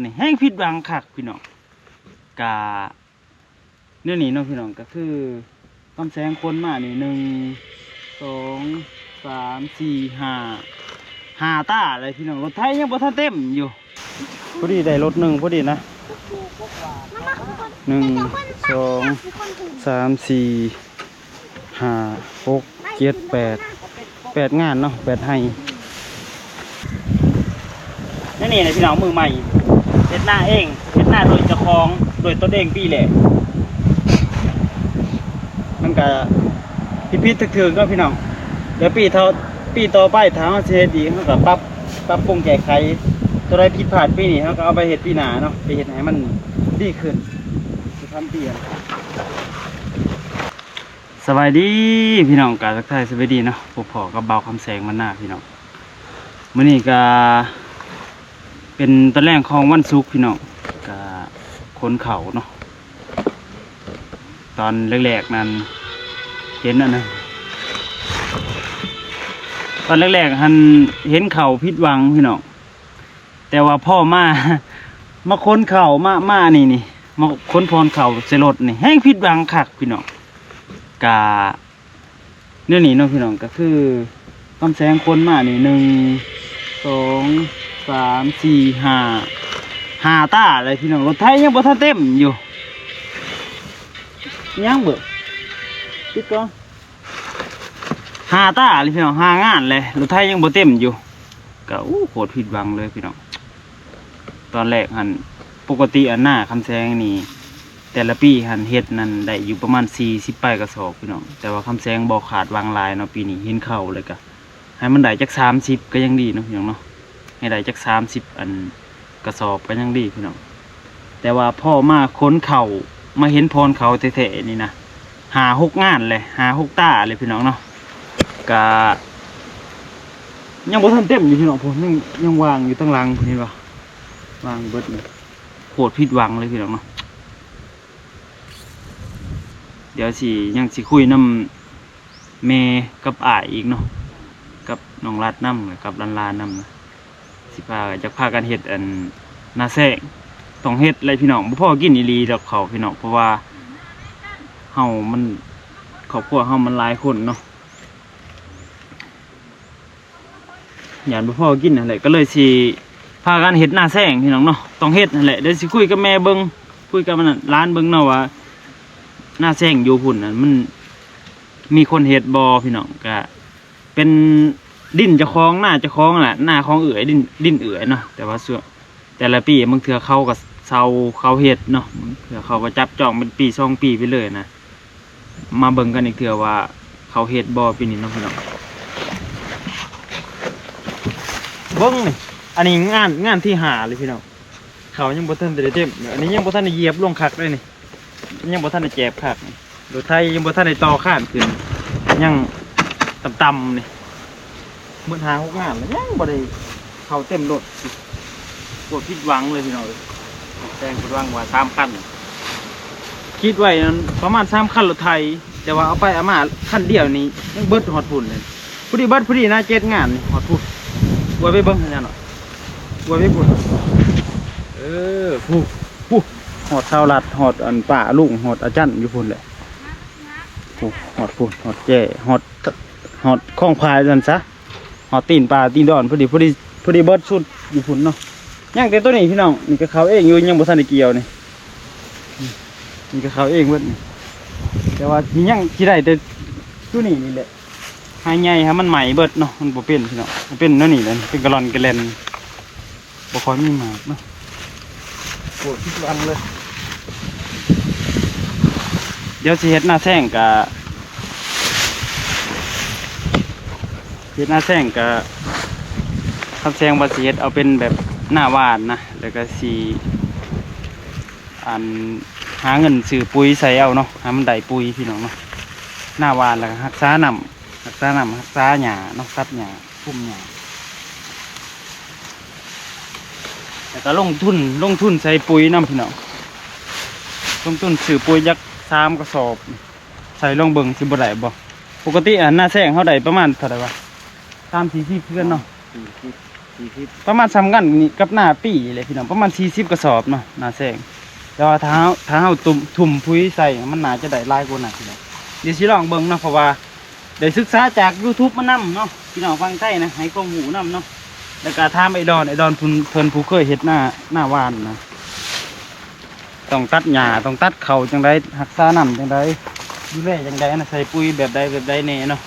นี่แห้งผิดหวังคักพี่น้องกาเนี่ยนี่เนาะพี่น้องก็คือคำแสงคนมานี่1 2 3 4 5ตาอะไรพี่น้องรถไทยยังบ่ทันเต็มอยู่พอดีได้รถหนึ่งพอดีนะ1 2 3 4 5 6 7 8งานเนาะ8ให้นี่นะพี่น้องมือใหม่เฮ็ดหน้าเองเฮ็ดหน้าโดยเจ้าของโดยตัวเองปีแหละมันก็พิษถึงก็พี่น้องเดี๋ยวปีต่อไปถ้าเราสิเฮ็ดดีเราก็ปรับปรุงแก้ไขตัวใดผิดพลาดปีนี้เราก็เอาไปเฮ็ดปีหน้าเนาะไปเฮ็ดให้มันดีขึ้นจะทำเปลี่ยนสบายดีพี่น้องกาทักทายสบายดีเนาะพวกพ่อกับเบาคำแสงมันหน้าพี่น้องมื้อนี้ก็เป็นตอนแรกของวันศุกร์พี่น้องก็คนเขาเนาะตอนแรกๆนั้นเห็นนะตอนแรกๆเห็นเขาผิดหวังพี่น้องแต่ว่าพ่อมาค้นเขามานี่มาค้นพรเขาเสรถนี่แห้งผิดหวังคักพี่น้องกาเนี่ยนี่เนาะพี่น้องก็คือคำแสงคนมานี่1 2 3 4 5ตาอะไรพี่น้องรถไทยยังบ่ทันเต็มอยู่ยังเบิดปิดก่อน5ตาเลยพี่น้อง5งานเลยรถไทยยังบ่เต็มอยู่ก็โคตรผิดหวังเลยพี่น้องตอนแรกปกติหน้าคำแสงนี่แต่ละปีเฮ็ดนั่นได้อยู่ประมาณ40 กระสอบพี่น้องแต่ว่าคำแสงบ่ขาดวางลายเนาะปีนี้เห็นเข้าเลยก็ให้มันได้จัก30ก็ยังดีเนาะพี่น้องเนาะให้ได้จัก30กระสอบก็ยังดีพี่น้องแต่ว่าพ่อมาค้นเข่ามาเห็นพรเขาแท้ๆนี่นะ5-6งานเลย5-6ตาเลยพี่น้องเนาะก็ยังบ่ทันเต็มอยู่พี่น้องผมยังวางอยู่ตั้งหลังเห็นป่ะวางเบิดนี่โคตรผิดหวังเลยพี่น้องเนาะเดี๋ยวยังสิคุยน้ำเมกับอ้ายอีกเนาะกับน้องรัดน้ำกับลานน้ำนะสิจะพากันเฮ็ดนาแซงต้องเฮ็ดอะไรพี่น้องบ่พอกินอีหลีดอกเขาพี่น้องเพราะว่ามันครอบครัวมันหลายคนเนาะอย่างบ่พอกินนั่นแหละก็เลยสิพากันเฮ็ดนาแซงพี่น้องเนาะต้องเฮ็ดนั่นแหละเดี๋ยวสิคุยกับแม่เบิ่งคุยกับมันร้านเบิ่งเนาะว่าหน้าแซงอยู่พุ่นน่ะมันมีคนเฮ็ดบ่พี่น้องก็เป็นดินเจ้าของหน้าเจ้าของแหละหน้าของเอื่อยดินเอื่อยเนาะแต่ว่าแต่ละปีบางเทื่อเขาก็เขาเฮ็ดเนาะเทื่อเขาก็จับจองเป็นปี2 ปีไปเลยนะมาเบิ่งกันอีกเทื่อว่าเขาเฮ็ดบ่ปีนี้เนาะพี่น้องเบิ่งนี่อันนี้งานที่5เลยพี่น้องเขายังบ่ทันได้เต็มอันนี้ยังบ่ทันได้เหยียบลงคักเลยนี่ยังบ่ทันได้แจบคักนี่รถไทยยังบ่ทันได้ต่อข้านขึ้นยังต่ำๆนี่เมื่อ5-6งานแล้วยังบ่ได้เข้าเต็มรถปวดผิดหวังเลยพี่น้องแจ้งผิดหวังว่า3 คันคิดไว้นั้นประมาณ3 คันรถไทยแต่ว่าเอาไปเอามาคันเดียวนี้ยังเบิดฮอดพุ่นเลยพอดีนะ7 งานนี่ฮอดพุ่นไว้ไปเบิ่งให้หน่อยไว้ไปพุ่นผู้ฮอดชาวลัดฮอดป่าลุงฮอดอาจารย์อยู่พุ่นแหละฮอดพุ่นฮอดแก่ฮอดคลองพายนั่นซะหอตีนปลาตีนดอนพอดีเบิดชุดอยู่พุ่นเนาะย่างแต่ตัวนี้พี่น้องนี่ก็เขาเองอยู่ยังบ่ทันได้เกี่ยวนี่ก็เขาเองเบิดแต่ว่ายังสิได้แต่ตัวนี้นี่แหละหายใหญ่ฮะมันใหม่เบิดเนาะมันบ่เป็นพี่น้องมันเป็นนั่นนี่เลยเป็นกะลอนกะแลนบ่ค่อยมีหมากเนาะโคตรผิดหวังเลยเดี๋ยวสิเฮ็ดหน้าแซงกับคำแซงบาสิเฮ็ดเอาเป็นแบบหน้าหวานนะแล้วก็สิหาเงินซื้อปุ๋ยใส่เอาเนาะหามันได้ปุ๋ยพี่น้องเนาะหน้าหวานแล้วก็รักษาหญ้าเนาะตัดหญ้าพุ่มหญ้าแล้วก็ลงทุนใส่ปุ๋ยน้ำพี่น้องลงทุนซื้อปุ๋ยยัก3 กระสอบใส่ลงเบิ่งสิบ่ได้บ่ปกติหน้าแซงเท่าใดประมาณเท่าไหร่วะ30-40เพื่อนเนาะ ประมาณซ้ำกันนี่กับหน้าปีเลยพี่น้องประมาณ40กระสอบเนาะหน้าแซงแต่ว่าถ้าเฮาทุ่มปุ๋ยใส่มันน่าจะได้หลายกว่านั้นพี่น้องเดี๋ยวสิลองเบิ่งเนาะเพราะว่าได้ศึกษาจาก YouTube มานำเนาะพี่น้องฟังไทยนะให้ความรู้นำเนาะแล้วก็ถามไอ้ดอนเพิ่นผู้เคยเฮ็ดหน้าหวานนะต้องตัดหญ้าต้องตัดเขาจังไดรักษาน้ำจังไดดูแลจังไดนะใส่ปุ๋ยแบบใดแน่เนาะ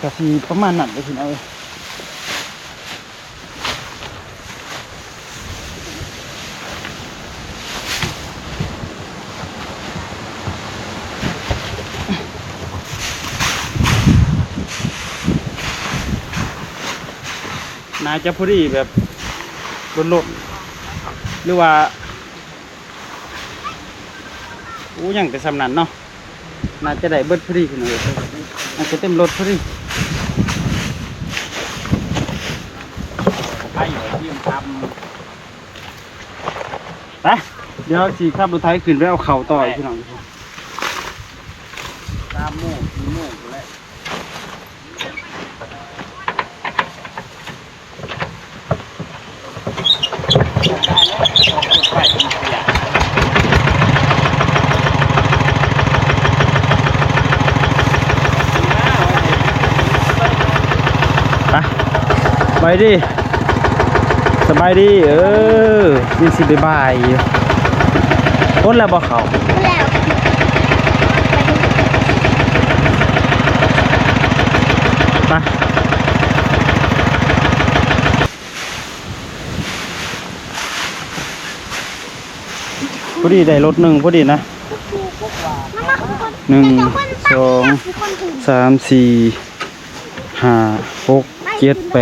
ก็สิประมาณนั้นเลยพี่น้องน่าจะพอดีแบบลดหรือว่ายังแต่สำนันเนาะน่าจะได้เบิดพอดีพี่น้องน่าจะเต็มรถพอดีไปเยี่ยมครับไปเดี๋ยวสิขับรถไถขึ้นไปเอาเข่าต่อยพี่น้องตามโม่แล้วไปดิสบายดีนี่สิบายต้นแล้วบ่เขาแล้วไปพอดีได้รถหนึ่งพอดีนะ1 2 3 4 5 6 7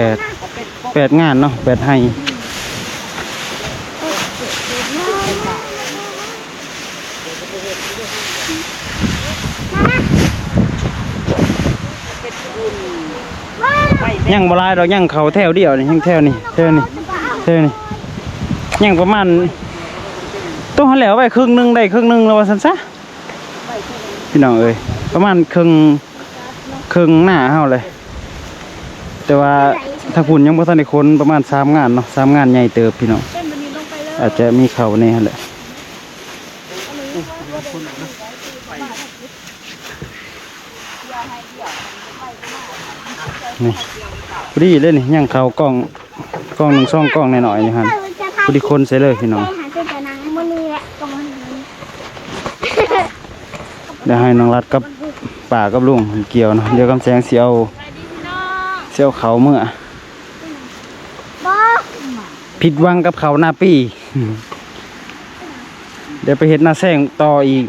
8งานเนาะ8ให้ยังบ่ลายดอกยังเขาแถวเดียวนี่ยังแถวนี่ยังประมาณต้องหันแล้วไปครึ่งนึงได้ครึ่งนึงแล้วว่าซั่นซะพี่น้องเอ้ยประมาณครึ่งหน้าเฮาเลยแต่ว่าถ้าพุ่นยังบ่ทันได้คนประมาณ3งานเนาะ3งานใหญ่เติบพี่น้องอาจจะมีเขาในหั่นแหละนี่พอดีเลยนี่ยังเขากล้อง1 2กล้องหน่อยๆนี่หั่นพอดีคนใส่เลยพี่น้องเดี๋ยวให้น้องรัดกับป่ากับลุงเกี่ยวเนาะเดี๋ยวกำแสงเสียวเขาเมื่อผิดหวังกับเขาหน้าปีเดี๋ยวไปเห็ดหน้าแซงต่ออีก30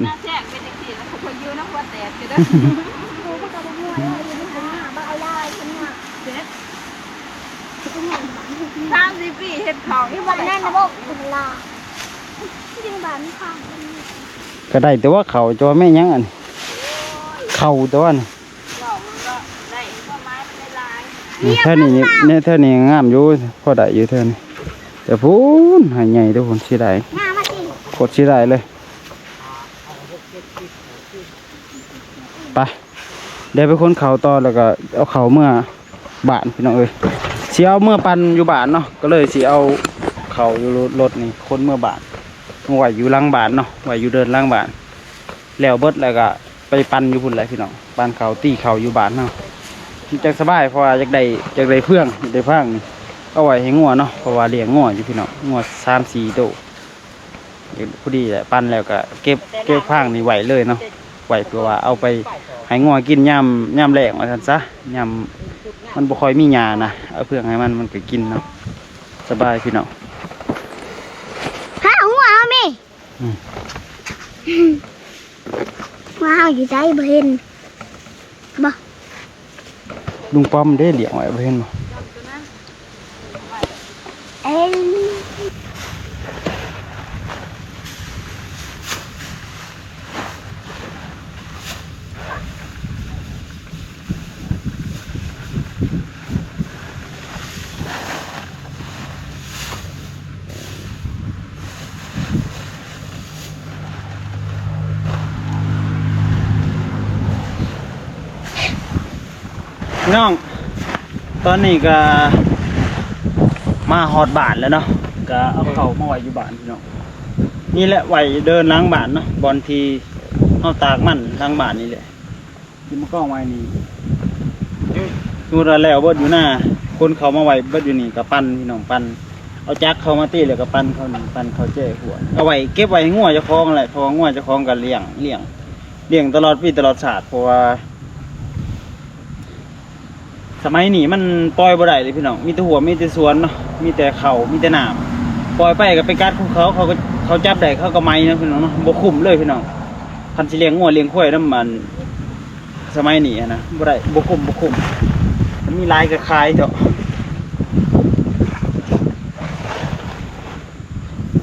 ปีเห็ดของที่บ้านนั่นนะบอกถึงลาที่บ้านข้างก็ได้แต่ว่าเขาจะไม่ยั้งอันเขาตัวนั้นเท่านี้เนี่ยเท่านี้งามอยู่พอได้อยู่เท่านี้แต่พูนหายใหญ่ทุกคนสิได้กดสิได้เลยไปเดี๋ยวไปคนเขาต่อแล้วก็เอาเขาเมื่อบานพี่น้องเอ้ยสิเอาเมื่อปันอยู่บานเนาะก็เลยสิเอาเขาอยู่รถนี่คนเมื่อบานไหวอยู่ล่างบานเนาะไหวอยู่เดินล่างบานแล้วเบิดแล้วก็ไปปันอยู่พุ่นเลยพี่น้องปันเขาตีเขาอยู่บานเนาะจักสบายเพราะว่าอยากได้เพื่องได้พังนี่เอาไว้ให้งัวเนาะเพราะว่าเลี้ยงงัวอยู่พี่น้องงัว3-4ตัวพอดีแหละปันแล้วก็เก็บพังนี่ไหวเลยเนาะไหวเพื่อว่าเอาไปให้งัวกินย่ำแหลงว่าซั่นซะย่ำมันบ่ค่อยมีหญ้านะเอาเพื่องให้มันก็กินเนาะสบายพี่น้องหัวเอามีว้าวอยู่ใจบ่เห็นบ่ลุงป้อมได้เลี้ยงไว้บ่เห็นบ่ พี่น้องตอนนี้ก็มาฮอดบ้านแล้วเนาะก็เอาเข้ามาไว้อยู่บ้านพี่น้องนี่แหละไว้เดินล้างบ้านเนาะบอลทีเอาตากมันล้างบ้านนี่แหละที่มันก็ไว้นี่ดูแล้วเบิดอยู่หน้าคนเขามาไว้เบิดอยู่นี่กับปั้นพี่น้องปั้นเอาจักเขามาตีแล้วก็ปั้นเขานี่ปั้นเขาเจ๊หัวเอาไว้เก็บไว้ให้งัวเจ้าของแหละเพราะงัวเจ้าของกันเลี้ยงตลอดปีตลอดชาติเพราะว่าสมัยนี้มันปล่อยบ่ได้เลยพี่น้องมีแต่หัวมีแต่สวนเนาะมีแต่เขามีแต่น้ำปล่อยไปก็ไปกัดของเขาจับได้เขาก็ไม้นะพี่น้องเนาะบ่คุ้มเลยพี่น้องคันสิเลี้ยงงัวเลี้ยงควายน้ำมันสมัยนี้นะบ่ได้บ่คุ้มมันมีลายก็คายเถอะ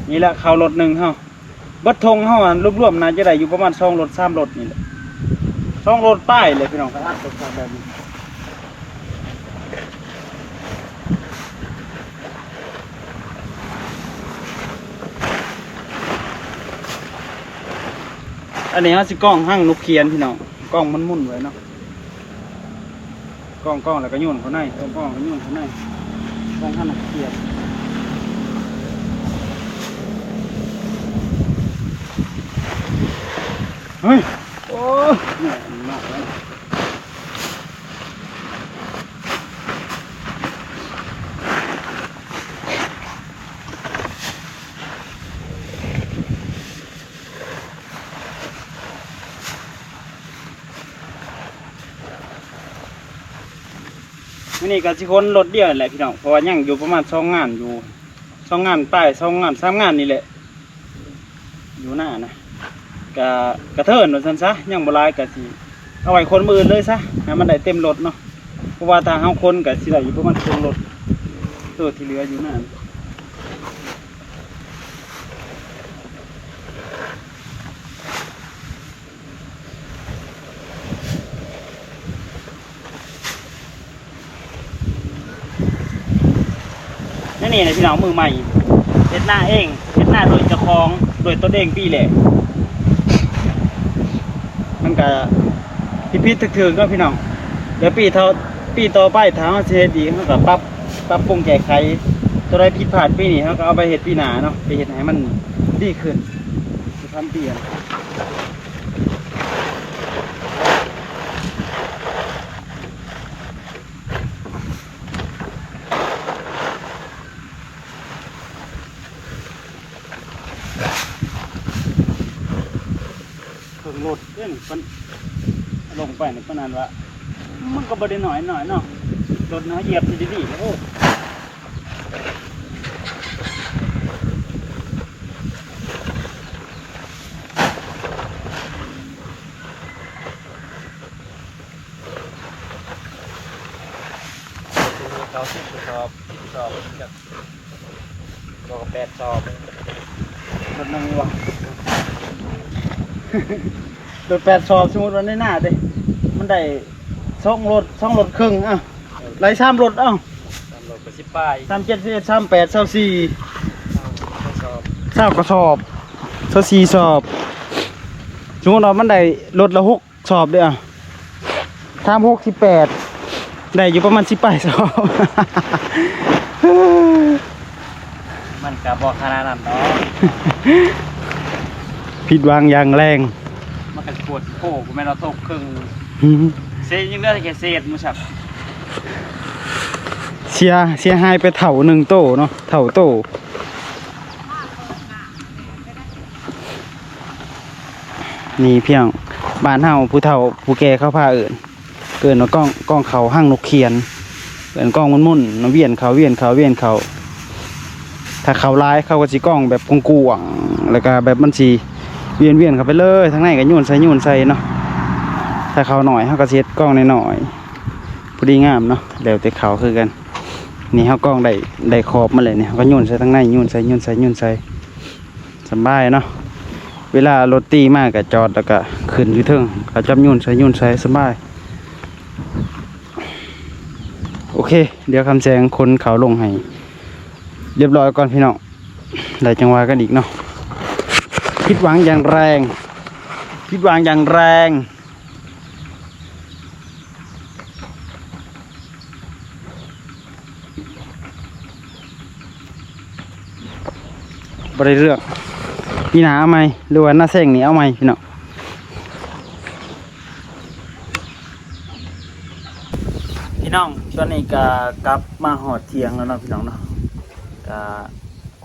นี่แหละเขารถหนึ่งเฮาบัดทงเฮารวมๆน่าจะได้อยู่ประมาณ2 รถ 3 รถนี่แหละ2 รถป้ายเลยพี่น้องก็อัดรถแบบนี้อันนี้เขาสิกล้องหั่งนกเขียนพี่น้องกล้องมันมุ่นไว้เนาะกล้องแล้วก็โยนเขาในกล้องก็โยนเขาในกล้องหั่งนกเขียนเฮ้ยโอ้เนี่ยหนักเลยนี่ก็สิคนรถเดียวแหละพี่น้องเพราะว่ายังอยู่ประมาณ2 งานอยู่2 งานป้าย2 งาน 3 งานนี่แหละอยู่หน้านะกระเทินว่าซั่นซะยังบ่หลายก็สิเอาไว้คนมื้อเลยซะให้มันได้เต็มรถเนาะเพราะว่าถ้าเฮาคนก็สิได้อยู่ประมาณครึ่งรถตัวที่เหลืออยู่หน้านี่นะพี่น้องมือใหม่เฮ็ดหน้าเองเฮ็ดหน้าโดยเจ้าของโดยตัวเองปีแหละมันก็พิษถึงก็พี่น้องเดี๋ยวปีต่อไปถ้าเฮาสิเฮ็ดดีเฮาก็ปรับปรุงแก้ไขตัวใดผิดพลาดปีนี้เฮาก็เอาไปเฮ็ดปีหน้าเนาะไปเฮ็ดให้มันดีขึ้นสิทำเปลี่ยนรถเรื่องมันลงไปในปนานวะมันก็บริหน่อยเนาะรถเนาะเหยียบดีๆแล้วโอ้เขา10 สอบจากตัว8 สอบรถนั่งวะโดย8 สอบสมมติว่าในหน้าเด้มันได้2 รถครึ่งอ่ะไล่3 รถ3 รถก็10 ป้าย37 11 38 24 20 กระสอบ24 สอบสมมติว่ามันได้รถละ6 สอบเด้อ36 18ได้อยู่ประมาณ10 ป้ายสอบ มันก็บ่ขนาดนั้นเนาะ ผิดหวังอย่างแรงมันก็ปวดโค้กูแม่เราตกครึ่งเศษยังได้แค่เศษมื้อฉับเสียหายไปเท่า1 โตเนาะเท่าโตนี่เพียงบ้านเฮาผู้เฒ่าผู้แก่เขาพาเกินว่ากล้องเขาหั่งนกเขียนเกินกล้องมุ่นๆเวียนเขาถ้าเขาร้ายเขาก็สิกล้องแบบกวงๆแล้วก็แบบมันสิเวียนเข้าไปเลยทั้งในก็โยนใส่เนาะถ้าเขาหน่อยเขาก็เซ็ตกล้องหน่อยพอดีงามเนาะแล้วแต่เขาคือกันนี่เขากล้องได้ขอบมาเลยเนี่ยเขาก็โยนใส่ทั้งในโยนใส่สบายเนาะเวลารถตีมากก็จอดแล้วก็ขึ้นอยู่เทิงเขาจับโยนใส่สบายโอเคเดี๋ยวคำแสงคนเขาลงให้เรียบร้อยก่อนพี่น้องได้จังหวะกันอีกเนาะผิดหวังอย่างแรง บ่ได้เลือกพี่หนาเอาไหมหรือว่าหน้าแซงนี่เอาไหมพี่น้องพี่น้องตอนนี้ก็กลับมาหอดเที่ยงแล้วเนาะพี่น้องเนาะก็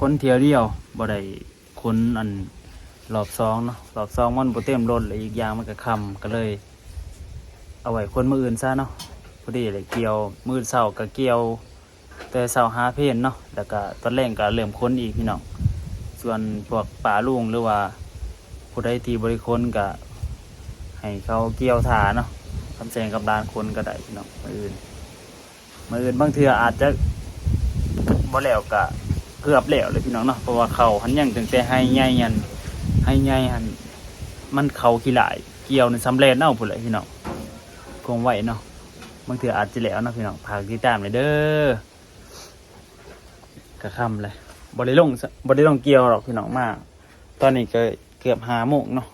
คนเที่ยวเดียวบ่ได้คนอันรอบ2เนาะรอบ2มันบ่เต็มรถเลยอีกอย่างมันก็ค่ำก็เลยเอาไว้คนมื้ออื่นซะเนาะพอดีเลยเกี่ยวมื้อเช้าก็เกี่ยวแต่เช้าหาเพลนเนาะแล้วก็ตอนแรกก็เริ่มคนอีกพี่น้องส่วนพวกป่าลุงหรือว่าผู้ใดที่บริคนก็ให้เขาเกี่ยวถาเนาะคำแซงกับดานคนก็ได้พี่น้องมื้ออื่นบางเทื่ออาจจะบ่แล้วก็เกือบแล้วเลยพี่น้องเนาะเพราะว่าเขาหันยังตั้งแต่ให้ใหญ่ยันให้ใหญ่หันมันเขาขี้หลายเกี่ยวในสำเร็จเนาะพุ่นแหละพี่น้องคงไหวเนาะบางเทื่ออาจจะแล้วเนาะพี่น้องพากติดตามเลยเด้อกระค่ำเลยบ่ได้ลงเกี่ยวหรอกพี่น้องมากตอนนี้ก็เกือบ5 โมงเนาะ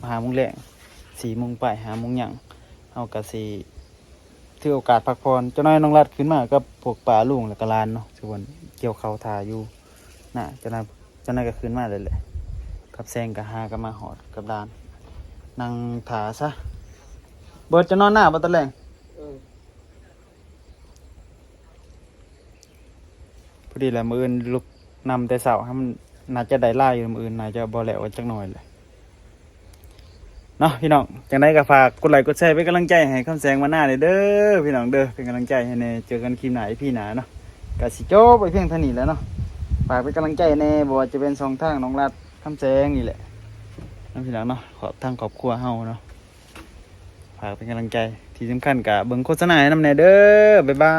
5 โมงแรง4 โมงไป5 โมงหยังเอากะสิถือโอกาสพักผ่อนเจ้าน้อยน้องรัดขึ้นมากับพวกป่าลุงแล้วก็ลานเนาะส่วนเกี่ยวเขาทาอยู่น่ะเจ้าน้อยก็ขึ้นมาเลยแหละกับแซงกับหากับมาหอดกับลานนั่งถาซะเบิดจะนอนหน้าบ่ตะแลงพอดีแหละมื้ออื่นลุกนำแต่เช้าให้มันน่าจะได้ล่าอยู่มื้ออื่นน่าจะบ่แล้วจักหน่อยเลยเนาะพี่น้องจังไดก็ฝากกดไลค์กดแชร์เป็นกำลังใจให้คำแสงมาหน้าเด้อพี่น้องเด้อเป็นกำลังใจให้แน่เจอกันคลิปหน้าพี่หนาเนาะก็สิจบไปเพียงเท่านี้แล้วเนาะฝากเป็นกำลังใจแน่บ่ว่าจะเป็นช่องทางน้องรัดคำแสงนี่แหละน้องพี่น้องเนาะขอบทางครอบครัวเฮาเนาะฝากเป็นกำลังใจที่สำคัญก็เบิ่งโฆษณาให้นำแน่เด้อบ๊ายบา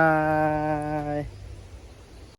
ย